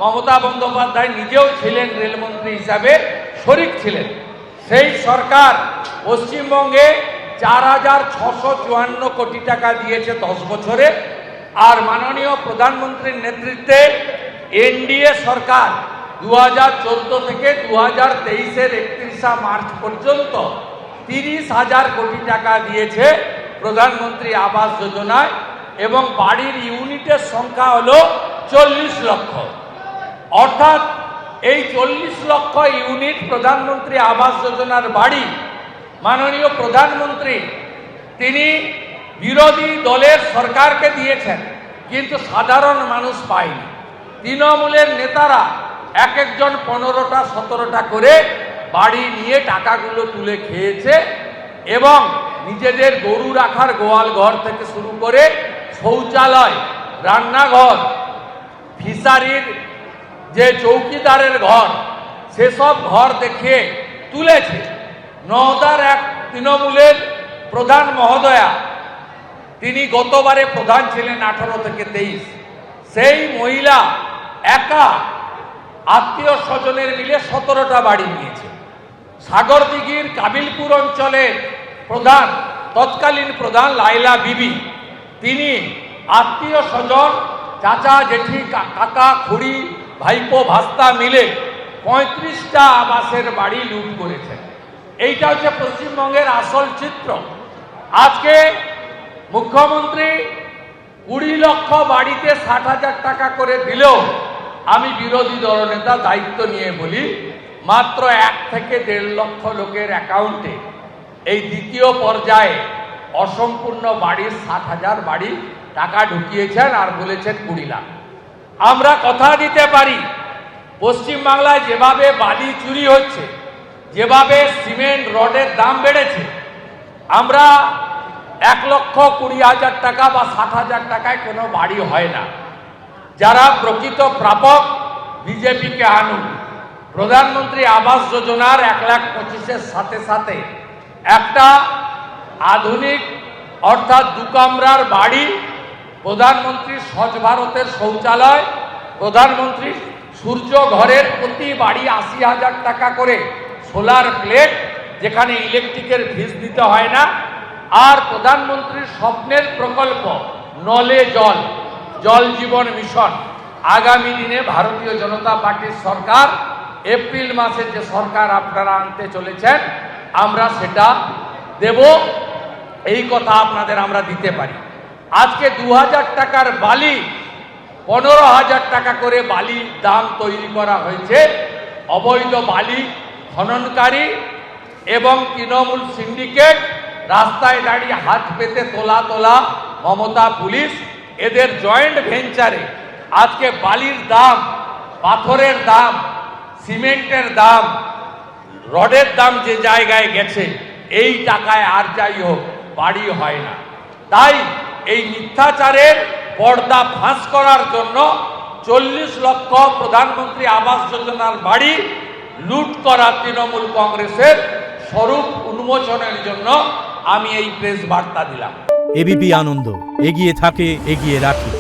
মমতা বন্দ্যোপাধ্যায় নিজেও ছিলেন রেলমন্ত্রী হিসাবে শরিক ছিলেন। সেই সরকার পশ্চিমবঙ্গে 4,654 কোটি টাকা দিয়েছে 10 বছরে। আর মাননীয় প্রধানমন্ত্রীর নেতৃত্বে এনডিএ সরকার 2014 থেকে 2023-এর 31 মার্চ পর্যন্ত 30,000 কোটি টাকা দিয়েছে প্রধানমন্ত্রী আবাস যোজনায়, এবং বাড়ির ইউনিটের সংখ্যা হলো 40 লক্ষ। অর্থাৎ এই 40 লক্ষ ইউনিট প্রধানমন্ত্রী আবাস যোজনার বাড়ি মাননীয় প্রধানমন্ত্রী তিনি বিরোধী দলের সরকারকে দিয়েছেন, কিন্তু সাধারণ মানুষ পায়নি। তৃণমূলের নেতারা এক একজন 15টা 17টা করে বাড়ি নিয়ে টাকাগুলো তুলে খেয়েছে, এবং নিজেদের গরু রাখার গোয়াল ঘর থেকে শুরু করে শৌচালয়, রান্নাঘর, ফিশারির যে চৌকিদারের ঘর, সেসব ঘর দেখিয়ে তুলেছে। নওদার এক তৃণমূলের প্রধান মহোদয়া, তিনি গতবারে প্রধান ছিলেন 18 থেকে 23, সেই মহিলা একা আত্মীয় স্বজনের মিলে 17টা বাড়ি নিয়েছে। সাগরদিঘির কাবিলপুর অঞ্চলের প্রধান, তৎকালীন প্রধান লাইলা বিবি, তিনি আত্মীয় স্বজন, চাচা জেঠি, কাকা খুড়ি, ভাইপো ভাস্তা মিলে 35টা আবাসের বাড়ি লুট করেছেন। এইটা হচ্ছে পশ্চিমবঙ্গের আসল চিত্র। আজকে মুখ্যমন্ত্রী 20 লক্ষ বাড়িতে 60,000 টাকা করে দিলেও আমি বিরোধী দলনেতা দায়িত্ব নিয়ে বলি, মাত্র 1 থেকে 1.5 লক্ষ লোকের অ্যাকাউন্টে এই দ্বিতীয় পর্যায়ে অসম্পূর্ণ বাড়ির 60,000 বাড়ি টাকা ঢুকিয়েছেন, আর বলেছেন 20 লাখ। আমরা কথা দিতে পারি, পশ্চিমবাংলায় যেভাবে বালি চুরি হচ্ছে, যেভাবে সিমেন্ট রডের দাম বেড়েছে, আমরা 1,20,000 টাকা বা 60,000 টাকায় কোনো বাড়ি হয় না। যারা প্রকৃত প্রাপক বিজেপিকে আনুন। প্রধানমন্ত্রী আবাস যোজনার 1,25,000-এর সাথে সাথে একটা আধুনিক অর্থাৎ 2 কামরার বাড়ি, প্রধানমন্ত্রী স্বচ্ছ ভারতের শৌচালয়, প্রধানমন্ত্রী সূর্য ঘরের প্রতি বাড়ি 80,000 টাকা করে সোলার প্লেট, যেখানে ইলেকট্রিকের ফিস দিতে হয় না, আর প্রধানমন্ত্রীর স্বপ্নের প্রকল্প নলে জল, জল জীবন মিশন। আগামী দিনে ভারতীয় জনতা পার্টির সরকার, এপ্রিল মাসে যে সরকার আপনারা আনতে চলেছেন, আমরা সেটা দেব। এই কথা আপনাদের আমরা দিতে পারি। আজকে 2,000 টাকার বালি 15,000 টাকা করে বালির দাম তৈরি করা হয়েছে। অবৈধ বালি খননকারী এবং তৃণমূল সিন্ডিকেট, রাস্তায় দাঁড়িয়ে হাত পেতে তোলা মমতা পুলিশ, এদের জয়েন্ট ভেঞ্চারে আজকে বালির দাম, পাথরের দাম, সিমেন্টের দাম, রডের দাম যে জায়গায় গেছে, এই টাকায় আর যাই হোক বাড়ি হয় না। তাই এই মিথ্যাচারের পর্দা ফাঁস করার জন্য 40 লক্ষ প্রধানমন্ত্রী আবাস যোজনার বাড়ি লুট করা তৃণমূল কংগ্রেসের স্বরূপ উন্মোচনের জন্য আমি এই প্রেস বার্তা দিলাম। এবিপি আনন্দ, এগিয়ে থাকে, এগিয়ে রাখে।